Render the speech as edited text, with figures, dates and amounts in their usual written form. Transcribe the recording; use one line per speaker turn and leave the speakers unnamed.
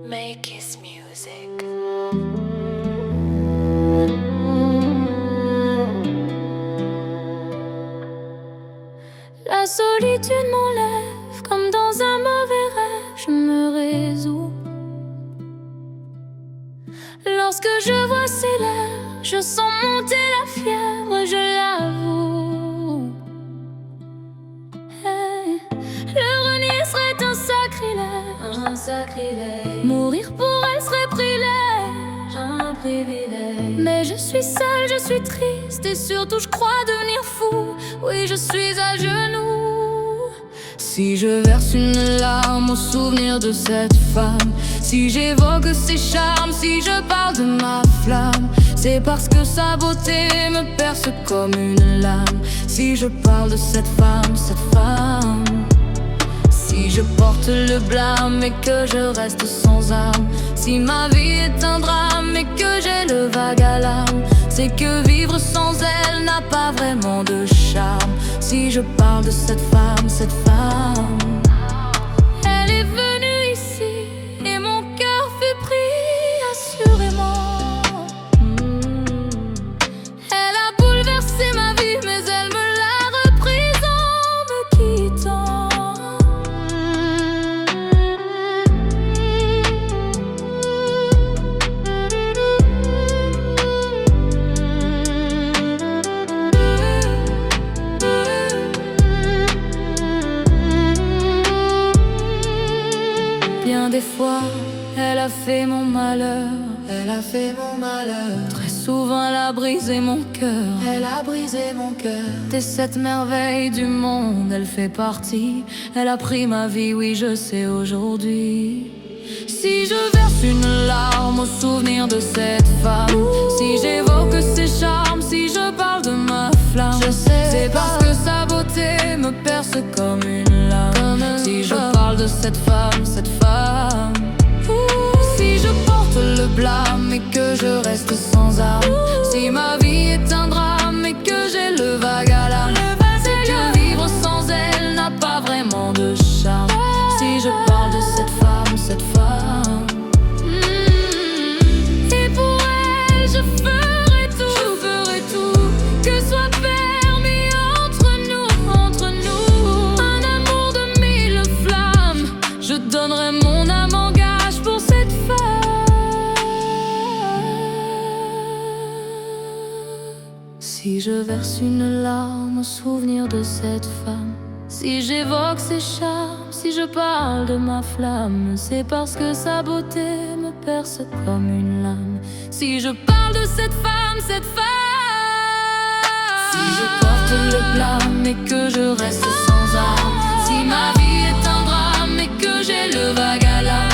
make his music.
La solitude m'enlève comme dans un mauvais rêve, je me résous. Lorsque je vois ses lèvres, je sens monter la fièvre, je l'avoue. Hey, le renier serait un sacrilège. Mourir pour elle serait un privilège. Mais je suis seule, je suis triste et surtout je crois devenir fou. Oui, je suis à genoux. Si je verse une larme au souvenir de cette femme, si j'évoque ses charmes, si je parle de ma flamme, c'est parce que sa beauté me perce comme une lame. Si je parle de cette femme, si je porte le blâme et que je reste sans âme, si ma vie est un drame et que j'ai le vague à l'âme, c'est que vivre sans elle n'a pas vraiment de charme. Si je parle de cette femme, elle est venue ici et mon cœur fut pris assurément. Elle a bouleversé ma vie mais elle me l'a reprise en me quittant. Bien des fois, elle a fait mon malheur, Très souvent, elle a brisé mon cœur, T'es cette merveille du monde, elle fait partie. Elle a pris ma vie, oui, je sais aujourd'hui. Si je verse une larme au souvenir de cette femme, si j'évoque ses charmes, si je parle de ma flamme, c'est parce que sa beauté me perce comme une lame. Si je parle de cette femme, si je porte le blâme et que je reste sans âme, si ma vie est un drame et que j'ai le vague à l'âme, c'est que vivre sans elle n'a pas vraiment de charme. Si je parle de cette femme, et pour elle je ferai tout, que soit permis entre nous, un amour de mille flammes. Je donnerai mon âme en gage pour cette femme. Si je verse une larme au souvenir de cette femme, si j'évoque ses charmes, si je parle de ma flamme, c'est parce que sa beauté me perce comme une lame. Si je parle de cette femme, si je porte le blâme et que je reste sans âme, si ma vie est un drame et que j'ai le vague à l'âme,